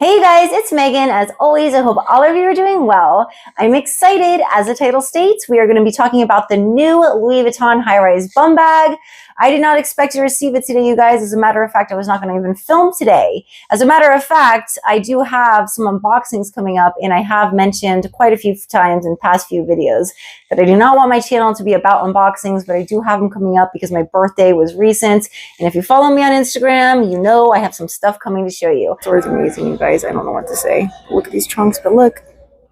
Hey guys, it's Megan. As always, I hope all of you are doing well. I'm excited. As the title states, we are going to be talking about the new Louis Vuitton high-rise bum bag. I did not expect to receive it today, you guys. As a matter of fact, I was not going to even film today. As a matter of fact, I do have some unboxings coming up, and I have mentioned quite a few times in past few videos that I do not want my channel to be about unboxings, but I do have them coming up because my birthday was recent. And if you follow me on Instagram, you know I have some stuff coming to show you. It's amazing, you guys. I don't know what to say. Look at these trunks, but look,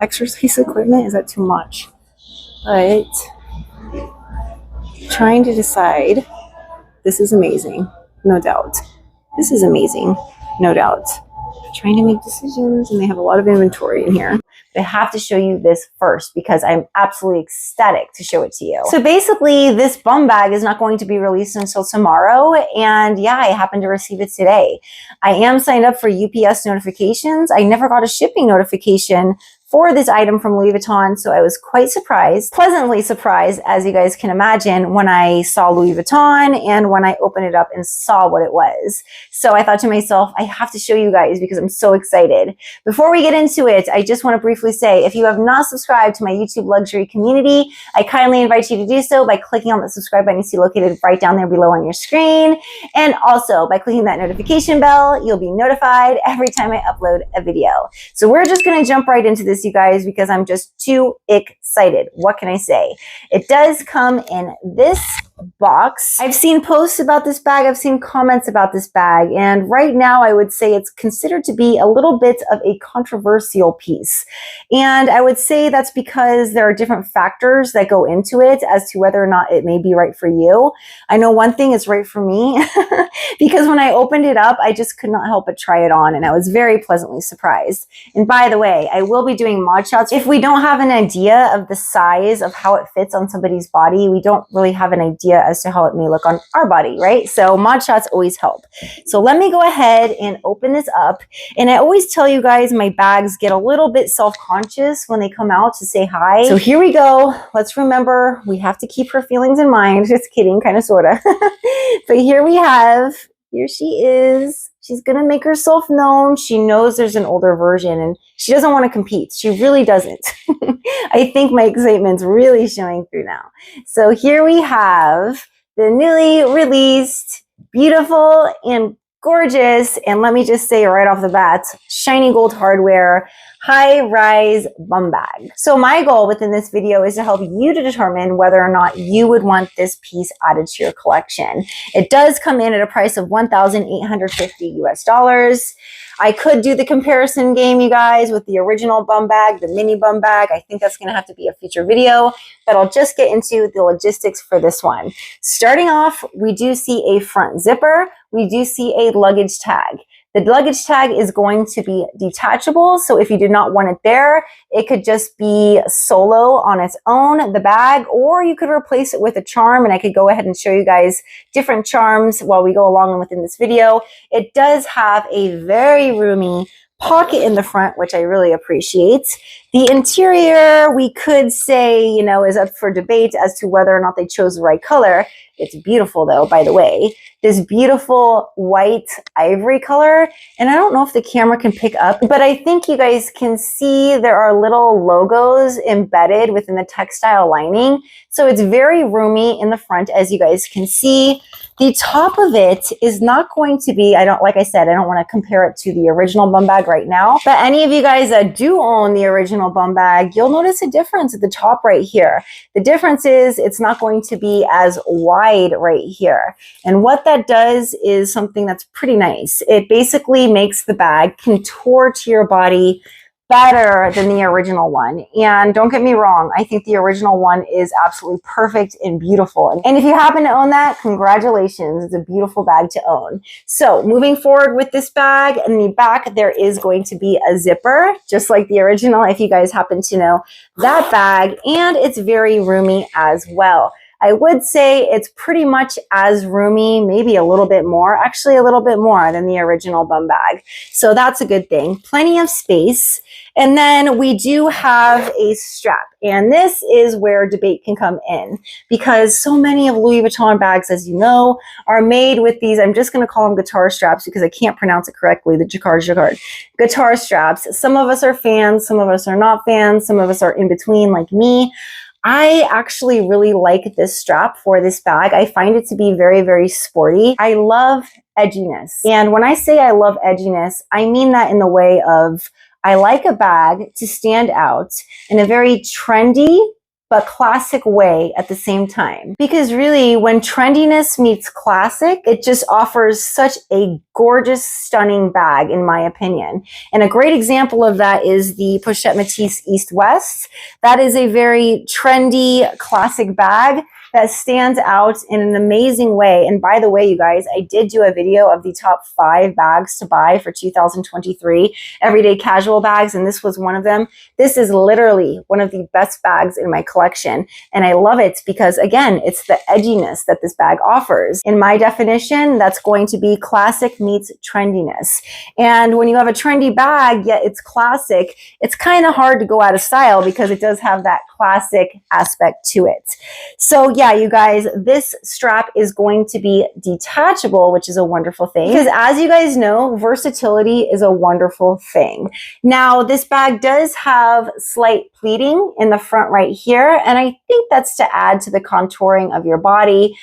exercise equipment, is that too much? But trying to decide. This is amazing, no doubt. This is amazing, no doubt. Trying to make decisions, and they have a lot of inventory in here. But I have to show you this first because I'm absolutely ecstatic to show it to you. So basically, this bum bag is not going to be released until tomorrow, and yeah, I happened to receive it today. I am signed up for UPS notifications. I never got a shipping notification for this item from Louis Vuitton, so I was quite surprised, pleasantly surprised, as you guys can imagine, when I saw Louis Vuitton and when I opened it up and saw what it was. So I thought to myself, I have to show you guys because I'm so excited. Before we get into it, I just want to briefly say, if you have not subscribed to my YouTube luxury community, I kindly invite you to do so by clicking on the subscribe button you see located right down there below on your screen. And also by clicking that notification bell, you'll be notified every time I upload a video. So we're just going to jump right into this, you guys, because I'm just too excited. What can I say? It does come in this box. I've seen posts about this bag. I've seen comments about this bag. And right now I would say it's considered to be a little bit of a controversial piece. And I would say that's because there are different factors that go into it as to whether or not it may be right for you. I know one thing is right for me because when I opened it up, I just could not help but try it on, and I was very pleasantly surprised. And by the way, I will be doing mod shots. If we don't have an idea of the size of how it fits on somebody's body, we don't really have an idea as to how it may look on our body, right? So mod shots always help. So let me go ahead and open this up. And I always tell you guys, my bags get a little bit self-conscious when they come out to say hi. So here we go. Let's remember, we have to keep her feelings in mind. Just kidding, kind of, sort of. But here we have, here she is. She's going to make herself known. She knows there's an older version and she doesn't want to compete. She really doesn't. I think my excitement's really showing through now. So here we have the newly released, beautiful and gorgeous, and let me just say right off the bat, shiny gold hardware, high-rise bum bag. So my goal within this video is to help you to determine whether or not you would want this piece added to your collection. It does come in at a price of $1,850 US. I could do the comparison game, you guys, with the original bum bag, the mini bum bag. I think that's going to have to be a future video, but I'll just get into the logistics for this one. Starting off, we do see a front zipper. We do see a luggage tag. The luggage tag is going to be detachable, so if you did not want it there, it could just be solo on its own, the bag, or you could replace it with a charm, and I could go ahead and show you guys different charms while we go along within this video. It does have a very roomy pocket in the front, which I really appreciate. The interior, we could say, you know, is up for debate as to whether or not they chose the right color. It's beautiful though, by the way. This beautiful white ivory color. And I don't know if the camera can pick up, but I think you guys can see there are little logos embedded within the textile lining. So it's very roomy in the front, as you guys can see. The top of it is not going to be, like I said, I don't want to compare it to the original bum bag right now, but any of you guys that do own the original bum bag, you'll notice a difference at the top right here. The difference is it's not going to be as wide right here. And what that does is something that's pretty nice. It basically makes the bag contour to your body better than the original one. And don't get me wrong, I think the original one is absolutely perfect and beautiful. And if you happen to own that, congratulations. It's a beautiful bag to own. So moving forward with this bag, in the back, there is going to be a zipper, just like the original, if you guys happen to know that bag. And it's very roomy as well. I would say it's pretty much as roomy, maybe a little bit more, actually a little bit more than the original Bumbag. So that's a good thing. Plenty of space. And then we do have a strap. And this is where debate can come in because so many of Louis Vuitton bags, as you know, are made with these, I'm just going to call them guitar straps because I can't pronounce it correctly, the jacquard. Guitar straps. Some of us are fans, some of us are not fans, some of us are in between like me. I actually really like this strap for this bag. I find it to be very, very sporty. I love edginess. And when I say I love edginess, I mean that in the way of I like a bag to stand out in a very trendy but classic way at the same time. Because really, when trendiness meets classic, it just offers such a gorgeous, stunning bag, in my opinion. And a great example of that is the Pochette Métis East West. That is a very trendy, classic bag that stands out in an amazing way. And by the way, you guys, I did do a video of the top 5 bags to buy for 2023, everyday casual bags, and this was one of them. This is literally one of the best bags in my collection. And I love it because, again, it's the edginess that this bag offers. In my definition, that's going to be classic meets trendiness. And when you have a trendy bag, yet it's classic, it's kind of hard to go out of style because it does have that classic aspect to it. So yeah, you guys, this strap is going to be detachable, which is a wonderful thing because as you guys know, versatility is a wonderful thing. Now, this bag does have slight pleating in the front right here, and I think that's to add to the contouring of your body.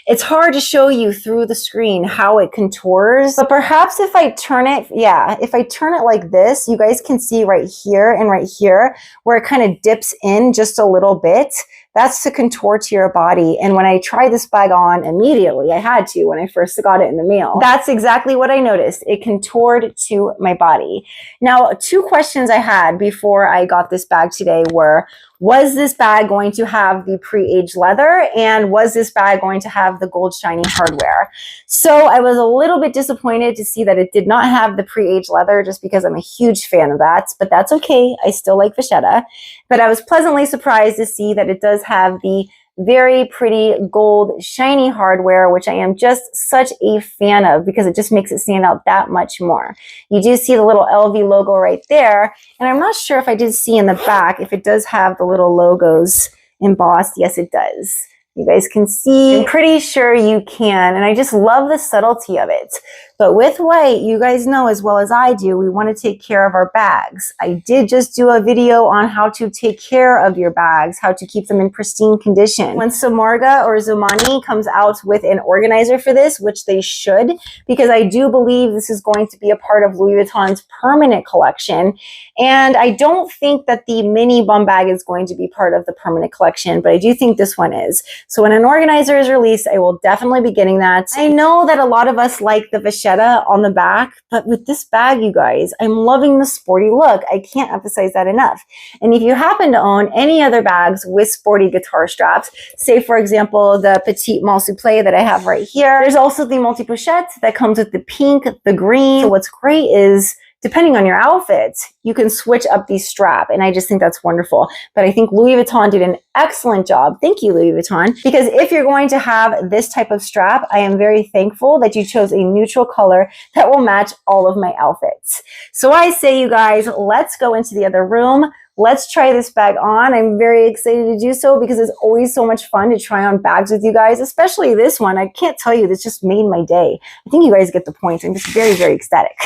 It's hard to show you through the screen how it contours, but perhaps if I turn it, if I turn it like this, you guys can see right here and right here where it kind of dips in just a little bit. That's to contour to your body. And when I tried this bag on immediately, I had to when I first got it in the mail. That's exactly what I noticed. It contoured to my body. Now, 2 questions I had before I got this bag today were, was this bag going to have the pre-aged leather? And was this bag going to have the gold shiny hardware? So I was a little bit disappointed to see that it did not have the pre-aged leather just because I'm a huge fan of that, but that's okay. I still like Vachetta. But I was pleasantly surprised to see that it does have the very pretty gold shiny hardware, which I am just such a fan of because it just makes it stand out that much more. You do see the little LV logo right there, and I'm not sure if I did see in the back if it does have the little logos embossed. Yes, it does. You guys can see. I'm pretty sure you can, and I just love the subtlety of it. But with white, you guys know as well as I do, we want to take care of our bags. I did just do a video on how to take care of your bags, how to keep them in pristine condition. When Samorga or Zoomoni comes out with an organizer for this, which they should, because I do believe this is going to be a part of Louis Vuitton's permanent collection. And I don't think that the mini Bumbag is going to be part of the permanent collection, but I do think this one is. So when an organizer is released, I will definitely be getting that. I know that a lot of us like the Vachetta on the back, but with this bag, you guys, I'm loving the sporty look. I can't emphasize that enough. And if you happen to own any other bags with sporty guitar straps, say for example, the Petite Mal Souple that I have right here, there's also the multi-pochette that comes with the pink, the green. So what's great is depending on your outfit, you can switch up the strap. And I just think that's wonderful. But I think Louis Vuitton did an excellent job. Thank you, Louis Vuitton. Because if you're going to have this type of strap, I am very thankful that you chose a neutral color that will match all of my outfits. So I say, you guys, let's go into the other room. Let's try this bag on. I'm very excited to do so because it's always so much fun to try on bags with you guys, especially this one. I can't tell you, this just made my day. I think you guys get the point. I'm just very, very ecstatic.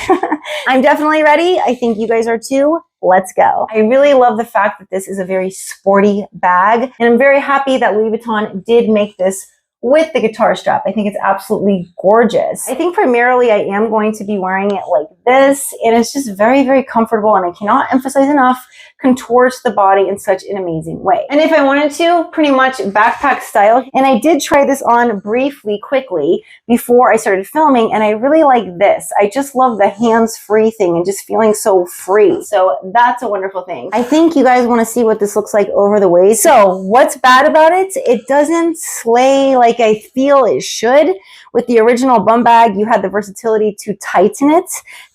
I'm definitely ready. I think you guys are too. Let's go. I really love the fact that this is a very sporty bag, and I'm very happy that Louis Vuitton did make this with the guitar strap. I think it's absolutely gorgeous. I think primarily I am going to be wearing it like this, and it's just very, very comfortable, and I cannot emphasize enough, contours the body in such an amazing way. And if I wanted to, pretty much backpack style. And I did try this on briefly, quickly, before I started filming, and I really like this. I just love the hands-free thing and just feeling so free. So that's a wonderful thing. I think you guys want to see what this looks like over the waist. So what's bad about it? It doesn't slay like I feel it should. With the original Bumbag, you had the versatility to tighten it,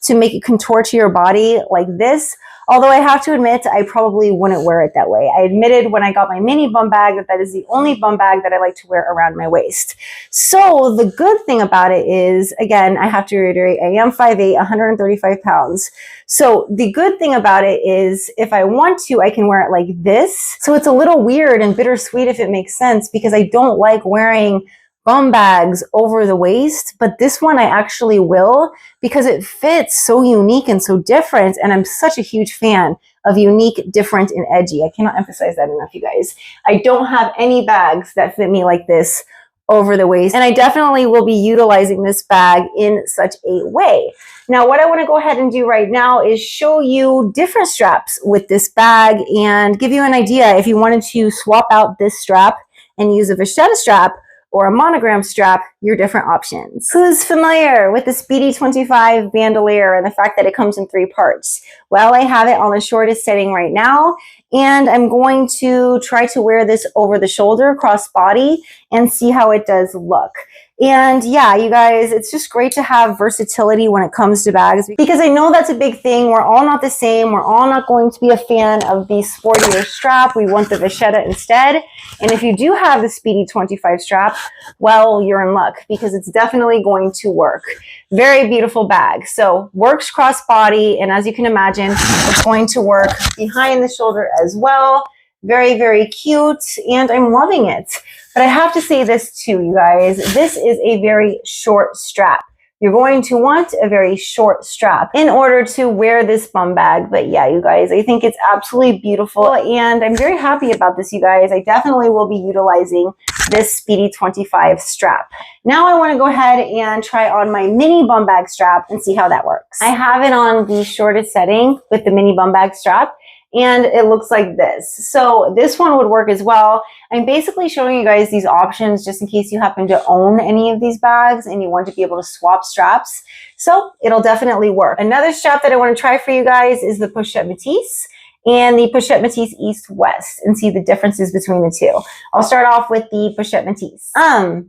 to make it contour to your body like this. Although I have to admit, I probably wouldn't wear it that way. I admitted when I got my mini bum bag that that is the only bum bag that I like to wear around my waist. So the good thing about it is, again, I have to reiterate, I am 5'8", 135 pounds. So the good thing about it is if I want to, I can wear it like this. So it's a little weird and bittersweet, if it makes sense, because I don't like wearing bum bags over the waist, but this one I actually will because it fits so unique and so different. And I'm such a huge fan of unique, different, and edgy. I cannot emphasize that enough, you guys. I don't have any bags that fit me like this over the waist, and I definitely will be utilizing this bag in such a way. Now, what I want to go ahead and do right now is show you different straps with this bag and give you an idea if you wanted to swap out this strap and use a vachetta strap or a monogram strap, your different options. Who's familiar with the Speedy 25 bandolier and the fact that it comes in 3 parts? Well, I have it on the shortest setting right now, and I'm going to try to wear this over the shoulder, cross body, and see how it does look. And yeah, you guys, it's just great to have versatility when it comes to bags, because I know that's a big thing. We're all not the same. We're all not going to be a fan of the sportier strap. We want the vachetta instead. And if you do have the Speedy 25 strap, well, you're in luck, because it's definitely going to work. Very beautiful bag. So works cross body, and as you can imagine, it's going to work behind the shoulder as well. Very, very cute, and I'm loving it. But I have to say this too, you guys. This is a very short strap. You're going to want a very short strap in order to wear this bum bag. But yeah, you guys, I think it's absolutely beautiful, and I'm very happy about this, you guys. I definitely will be utilizing this Speedy 25 strap. Now I want to go ahead and try on my mini bum bag strap and see how that works. I have it on the shortest setting with the mini bum bag strap, and it looks like this. So this one would work as well. I'm basically showing you guys these options just in case you happen to own any of these bags and you want to be able to swap straps. So it'll definitely work. Another strap that I want to try for you guys is the Pochette Matisse and the Pochette Matisse East-West, and see the differences between the two. I'll start off with the Pochette Matisse.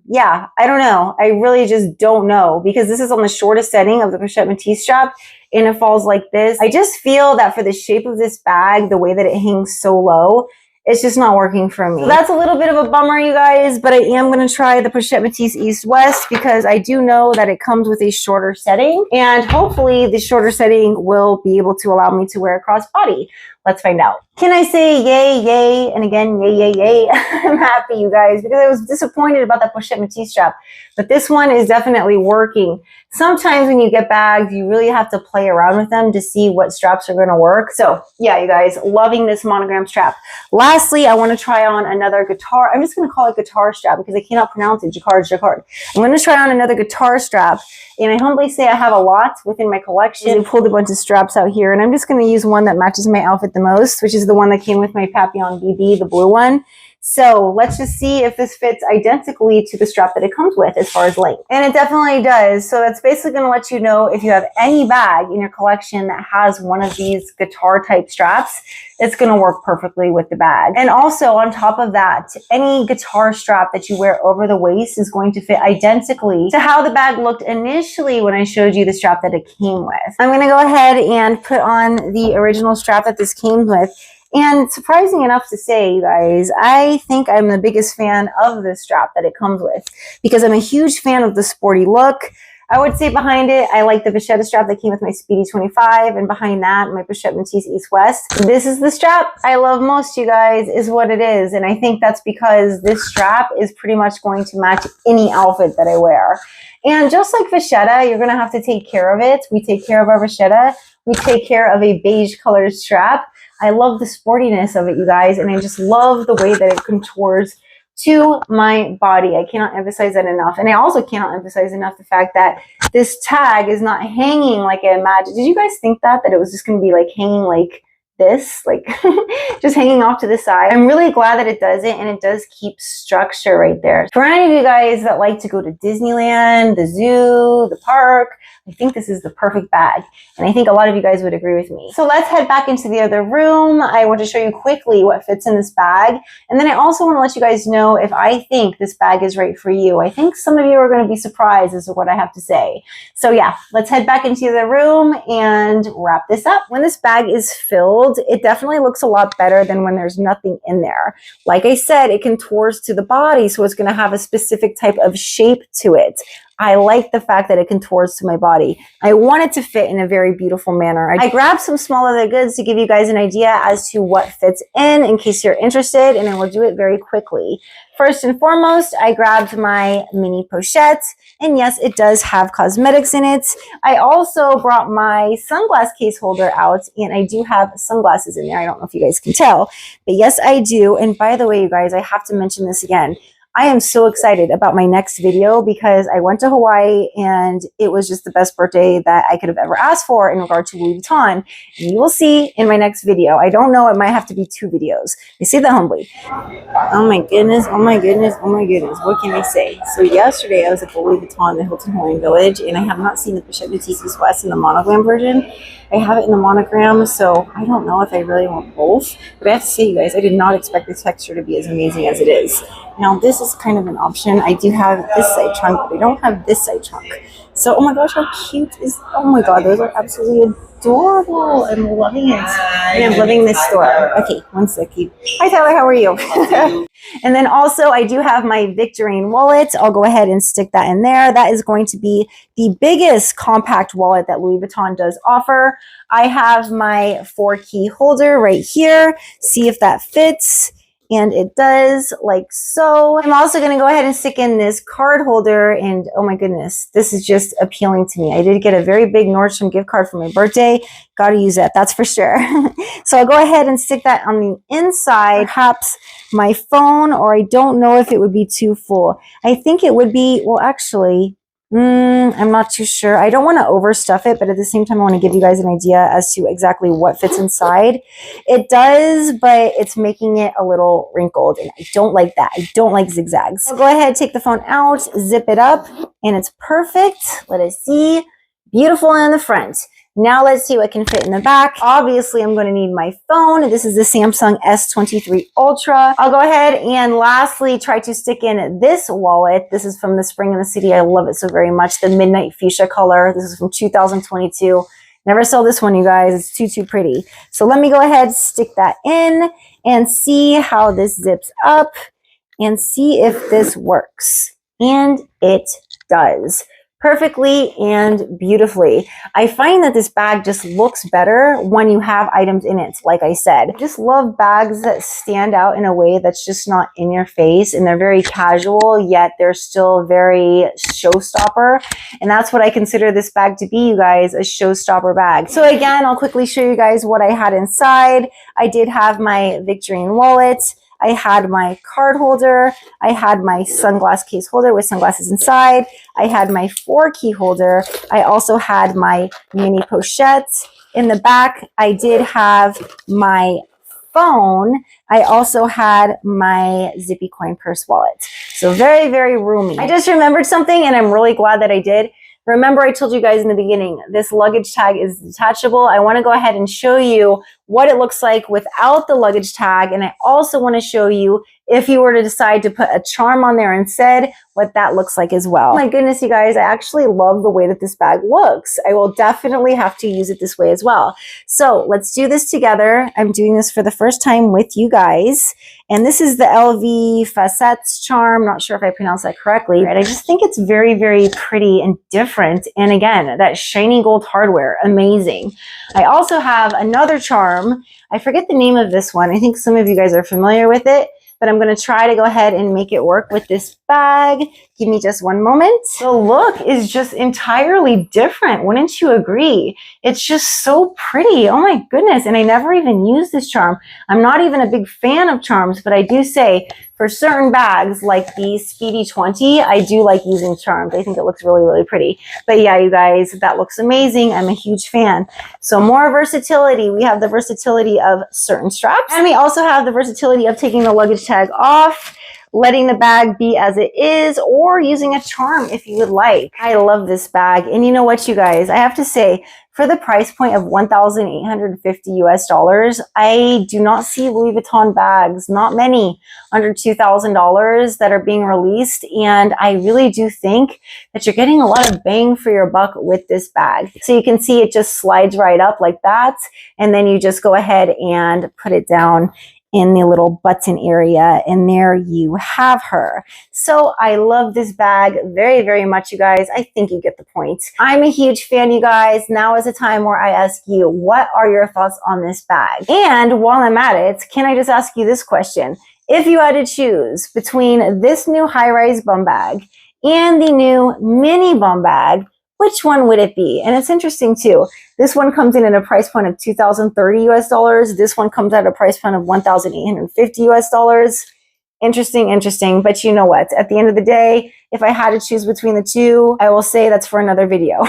Yeah, I don't know. I really just don't know, because this is on the shortest setting of the Pochette Matisse strap, and it falls like this. I just feel that for the shape of this bag, the way that it hangs so low, it's just not working for me. So that's a little bit of a bummer, you guys, but I am going to try the Pochette Matisse East-West because I do know that it comes with a shorter setting, and hopefully the shorter setting will be able to allow me to wear a crossbody. Let's find out. Can I say yay, yay, and again, yay, yay, yay? I'm happy, you guys, because I was disappointed about that Pochette Matisse strap, but this one is definitely working. Sometimes when you get bags, you really have to play around with them to see what straps are going to work. So yeah, you guys, loving this monogram strap. Lastly, I want to try on another guitar. I'm just going to call it guitar strap because I cannot pronounce it. Jacquard. I'm going to try on another guitar strap, and I humbly say I have a lot within my collection. I pulled a bunch of straps out here, and I'm just going to use one that matches my outfit the most, which is the one that came with my Papillon BB, the blue one. So let's just see if this fits identically to the strap that it comes with as far as length. And it definitely does. So that's basically going to let you know if you have any bag in your collection that has one of these guitar type straps, it's going to work perfectly with the bag. And also on top of that, any guitar strap that you wear over the waist is going to fit identically to how the bag looked initially when I showed you the strap that it came with. I'm going to go ahead and put on the original strap that this came with. And surprising enough to say, you guys, I think I'm the biggest fan of this strap that it comes with because I'm a huge fan of the sporty look. I would say behind it, I like the vachetta strap that came with my Speedy 25, and behind that, my Pochette Matisse East-West. This is the strap I love most, you guys, is what it is. And I think that's because this strap is pretty much going to match any outfit that I wear. And just like vachetta, you're going to have to take care of it. We take care of our vachetta. We take care of a beige colored strap. I love the sportiness of it, you guys, and I just love the way that it contours to my body. I cannot emphasize that enough. And I also cannot emphasize enough the fact that this tag is not hanging like I imagined. Did you guys think that it was just going to be like hanging like this, like just hanging off to the side? I'm really glad that it does it, and it does keep structure right there. For any of you guys that like to go to Disneyland, the zoo, the park, I think this is the perfect bag, and I think a lot of you guys would agree with me. So let's head back into the other room. I want to show you quickly what fits in this bag, and then I also want to let you guys know if I think this bag is right for you. I think some of you are going to be surprised as to what I have to say. So yeah, let's head back into the room and wrap this up. When this bag is filled, wrinkled, it definitely looks a lot better than when there's nothing in there. Like I said, it contours to the body, so it's going to have a specific type of shape to it. I like the fact that it contours to my body. I want it to fit in a very beautiful manner. I grabbed some small leather goods to give you guys an idea as to what fits in case you're interested, and then we'll do it very quickly. First and foremost, I grabbed my mini pochette, and yes, it does have cosmetics in it. I also brought my sunglass case holder out, and I do have sunglasses in there. I don't know if you guys can tell, but yes, I do. And by the way, you guys, I have to mention this again. I am so excited about my next video because I went to Hawaii and it was just the best birthday that I could have ever asked for in regard to Louis Vuitton. And you will see in my next video. I don't know, it might have to be 2 videos. I say that humbly. Oh my goodness, oh my goodness, oh my goodness. What can I say? So yesterday I was at the Louis Vuitton, the Hilton Hawaiian Village, and I have not seen the Pochette Boutique East West in the monogram version. I have it in the monogram, so I don't know if I really want both. But I have to say, you guys, I did not expect the texture to be as amazing as it is. Now, this is kind of an option. I do have this side trunk, but I don't have this side trunk. So, oh my gosh, how cute is, oh my god, those are absolutely adorable. I'm loving it. And I'm loving this store. Okay, one second. Hi, Tyler, how are you? And then also, I do have my Victorine wallet. I'll go ahead and stick that in there. That is going to be the biggest compact wallet that Louis Vuitton does offer. I have my 4-key holder right here. See if that fits. And it does, like so. I'm also going to go ahead and stick in this card holder, and oh my goodness, this is just appealing to me. I did get a very big Nordstrom gift card for my birthday. Got to use that, that's for sure. So I'll go ahead and stick that on the inside, perhaps my phone, or I don't know if it would be too full. I think it would be, well, actually, I'm not too sure. I don't want to overstuff it, but at the same time, I want to give you guys an idea as to exactly what fits inside. It does, but it's making it a little wrinkled, and I don't like that. I don't like zigzags. So go ahead, take the phone out, zip it up, and it's perfect. Let us see. Beautiful in the front. Now let's see what can fit in the back. Obviously, I'm going to need my phone. This is the Samsung S23 Ultra. I'll go ahead and lastly try to stick in this wallet. This is from the Spring in the City. I love it so very much. The Midnight Fuchsia color. This is from 2022. Never saw this one, you guys. It's too pretty. So let me go ahead, stick that in and see how this zips up and see if this works. And it does. Perfectly and beautifully. I find that this bag just looks better when you have items in it, like I said. I just love bags that stand out in a way that's just not in your face, and they're very casual, yet they're still very showstopper. And that's what I consider this bag to be, you guys, a showstopper bag. So again, I'll quickly show you guys what I had inside. I did have my Victorine wallet. I had my card holder. I had my sunglass case holder with sunglasses inside. I had my 4-key holder. I also had my mini pochette. In the back, I did have my phone. I also had my zippy coin purse wallet. So very, very roomy. I just remembered something, and I'm really glad that I did. Remember, I told you guys in the beginning, this luggage tag is detachable. I want to go ahead and show you what it looks like without the luggage tag. And I also want to show you, if you were to decide to put a charm on there instead, what that looks like as well. Oh my goodness, you guys, I actually love the way that this bag looks. I will definitely have to use it this way as well. So let's do this together. I'm doing this for the first time with you guys. And this is the LV Facettes charm. Not sure if I pronounced that correctly. Right? I just think it's very, very pretty and different. And again, that shiny gold hardware, amazing. I also have another charm. I forget the name of this one. I think some of you guys are familiar with it, but I'm going to try to go ahead and make it work with this bag. Give me just one moment. The look is just entirely different. Wouldn't you agree? It's just so pretty. Oh my goodness. And I never even used this charm. I'm not even a big fan of charms, but I do say for certain bags like the Speedy 20, I do like using charms. I think it looks really, really pretty. But yeah, you guys, that looks amazing. I'm a huge fan. So more versatility. We have the versatility of certain straps, and we also have the versatility of taking the luggage tag off. letting the bag be as it is, or using a charm if you would like. I love this bag. And you know what, you guys, I have to say, for the price point of $1,850 US, I do not see Louis Vuitton bags, not many, under $2,000 that are being released. And I really do think that you're getting a lot of bang for your buck with this bag. So you can see it just slides right up like that. And then you just go ahead and put it down in the little button area, and there you have her. So I love this bag very, very much, you guys. I think you get the point. I'm a huge fan, you guys. Now is a time where I ask you, what are your thoughts on this bag? And while I'm at it, can I just ask you this question? If you had to choose between this new high-rise bum bag and the new mini bum bag, which one would it be? And it's interesting too. This one comes in at a price point of $2,030 US. This one comes at a price point of $1,850 US. Interesting. But you know what? At the end of the day, if I had to choose between the two, I will say that's for another video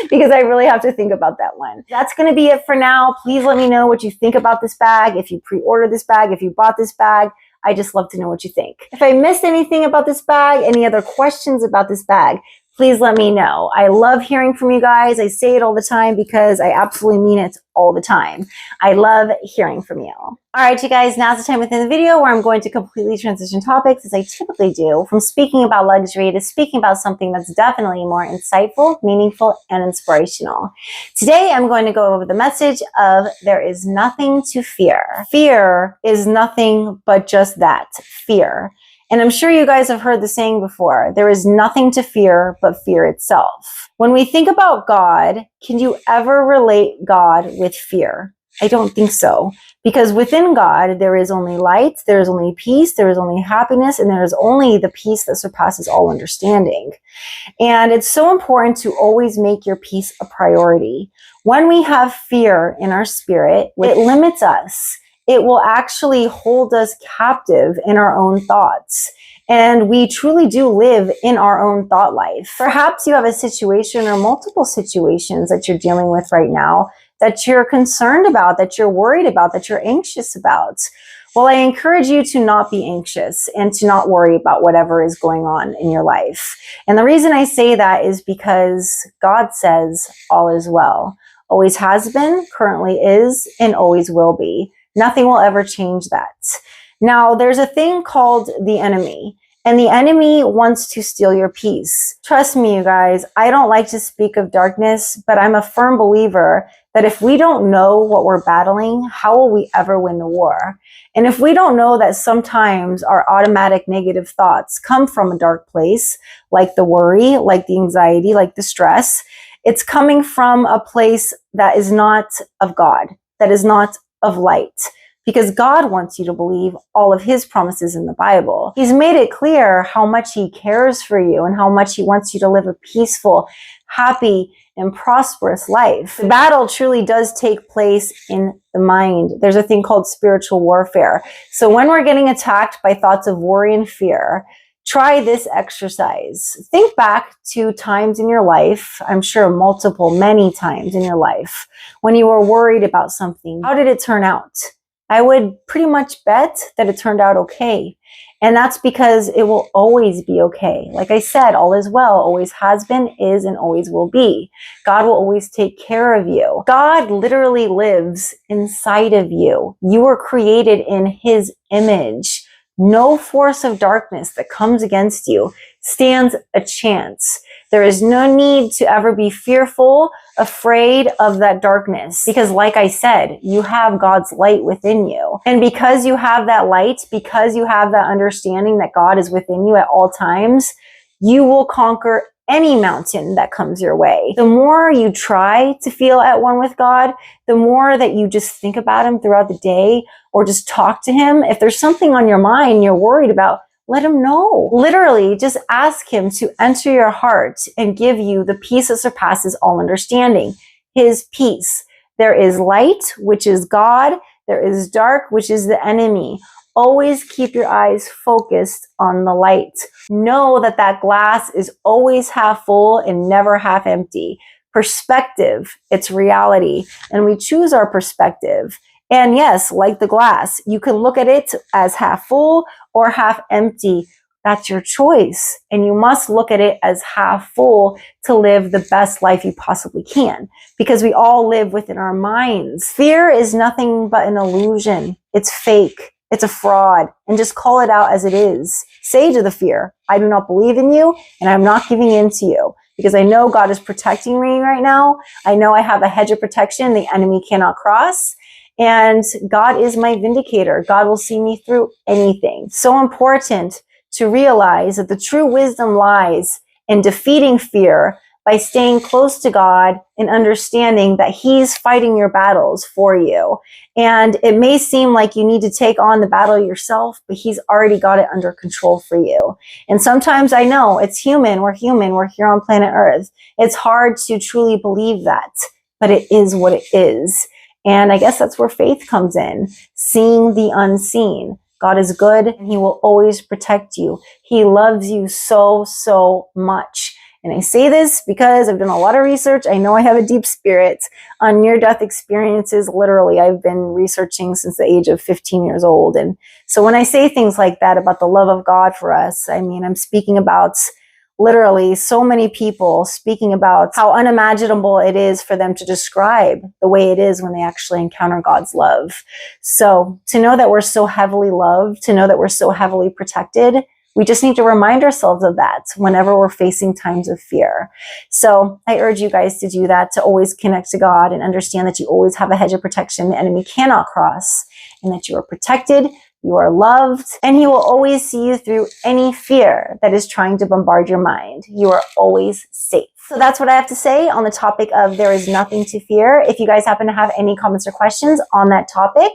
because I really have to think about that one. That's going to be it for now. Please let me know what you think about this bag. If you pre-ordered this bag, if you bought this bag, I just love to know what you think. If I missed anything about this bag, any other questions about this bag, please let me know. I love hearing from you guys. I say it all the time because I absolutely mean it all the time. I love hearing from you. All right, you guys, now's the time within the video where I'm going to completely transition topics, as I typically do, from speaking about luxury to speaking about something that's definitely more insightful, meaningful, and inspirational. Today, I'm going to go over the message of there is nothing to fear. Fear is nothing but just that, fear. And I'm sure you guys have heard the saying before, there is nothing to fear but fear itself. When we think about God, can you ever relate God with fear? I don't think so. Because within God, there is only light, there is only peace, there is only happiness, and there is only the peace that surpasses all understanding. And it's so important to always make your peace a priority. When we have fear in our spirit, it limits us. It will actually hold us captive in our own thoughts. And we truly do live in our own thought life. Perhaps you have a situation or multiple situations that you're dealing with right now that you're concerned about, that you're worried about, that you're anxious about. Well, I encourage you to not be anxious and to not worry about whatever is going on in your life. And the reason I say that is because God says all is well. Always has been, currently is, and always will be. Nothing will ever change that. Now, there's a thing called the enemy, and the enemy wants to steal your peace. Trust me, you guys, I don't like to speak of darkness, but I'm a firm believer that if we don't know what we're battling, how will we ever win the war? And if we don't know that sometimes our automatic negative thoughts come from a dark place, like the worry, like the anxiety, like the stress, it's coming from a place that is not of God, that is not of light, because God wants you to believe all of his promises in the Bible. He's made it clear how much he cares for you and how much he wants you to live a peaceful, happy, and prosperous life. The battle truly does take place in the mind. There's a thing called spiritual warfare. So when we're getting attacked by thoughts of worry and fear, try this exercise. Think back to times in your life, I'm sure many times in your life, when you were worried about something. How did it turn out? I would pretty much bet that it turned out okay. And that's because it will always be okay. Like I said, all is well, always has been, is, and always will be. God will always take care of you. God literally lives inside of you. You were created in his image. No force of darkness that comes against you stands a chance. There is no need to ever be fearful, afraid of that darkness. Because like I said, you have God's light within you. And because you have that light, because you have that understanding that God is within you at all times, you will conquer any mountain that comes your way. The more you try to feel at one with God, the more that you just think about him throughout the day or just talk to him. If there's something on your mind you're worried about, let him know. Literally, just ask him to enter your heart and give you the peace that surpasses all understanding, his peace. There is light, which is God. There is dark, which is the enemy. Always keep your eyes focused on the light. Know that that glass is always half full and never half empty. Perspective, it's reality. And we choose our perspective. And yes, like the glass, you can look at it as half full or half empty. That's your choice. And you must look at it as half full to live the best life you possibly can, because we all live within our minds. Fear is nothing but an illusion. It's fake. It's a fraud. And just call it out as it is. Say to the fear, I do not believe in you, and I'm not giving in to you, because I know God is protecting me right now. I know I have a hedge of protection the enemy cannot cross. And God is my vindicator. God will see me through anything. So important to realize that the true wisdom lies in defeating fear by staying close to God and understanding that He's fighting your battles for you. And it may seem like you need to take on the battle yourself, but He's already got it under control for you. And sometimes I know it's human. We're here on planet Earth. It's hard to truly believe that, but it is what it is. And I guess that's where faith comes in, seeing the unseen. God is good, and He will always protect you. He loves you so, so much. And I say this because I've done a lot of research. I know I have a deep spirit on near-death experiences. Literally, I've been researching since the age of 15 years old. And so when I say things like that about the love of God for us, I mean, I'm speaking about literally so many people speaking about how unimaginable it is for them to describe the way it is when they actually encounter God's love. So to know that we're so heavily loved, to know that we're so heavily protected, we just need to remind ourselves of that whenever we're facing times of fear. So I urge you guys to do that, to always connect to God and understand that you always have a hedge of protection the enemy cannot cross, and that you are protected, you are loved, and He will always see you through any fear that is trying to bombard your mind. You are always safe. So that's what I have to say on the topic of there is nothing to fear. If you guys happen to have any comments or questions on that topic,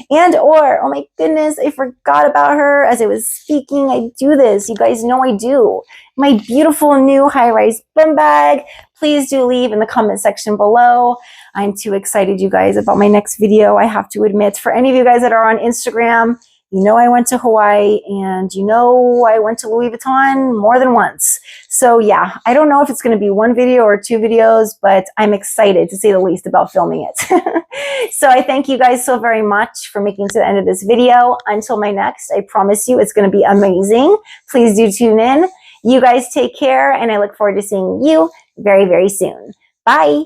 and or, oh my goodness, I forgot about her as I was speaking. I do this. You guys know I do. My beautiful new high-rise Bumbag. Please do leave in the comment section below. I'm too excited, you guys, about my next video. I have to admit, for any of you guys that are on Instagram, you know I went to Hawaii, and you know I went to Louis Vuitton more than once. So yeah, I don't know if it's going to be one video or two videos, but I'm excited, to say the least, about filming it. So I thank you guys so very much for making it to the end of this video. Until my next, I promise you it's going to be amazing. Please do tune in. You guys take care, and I look forward to seeing you very, very soon. Bye.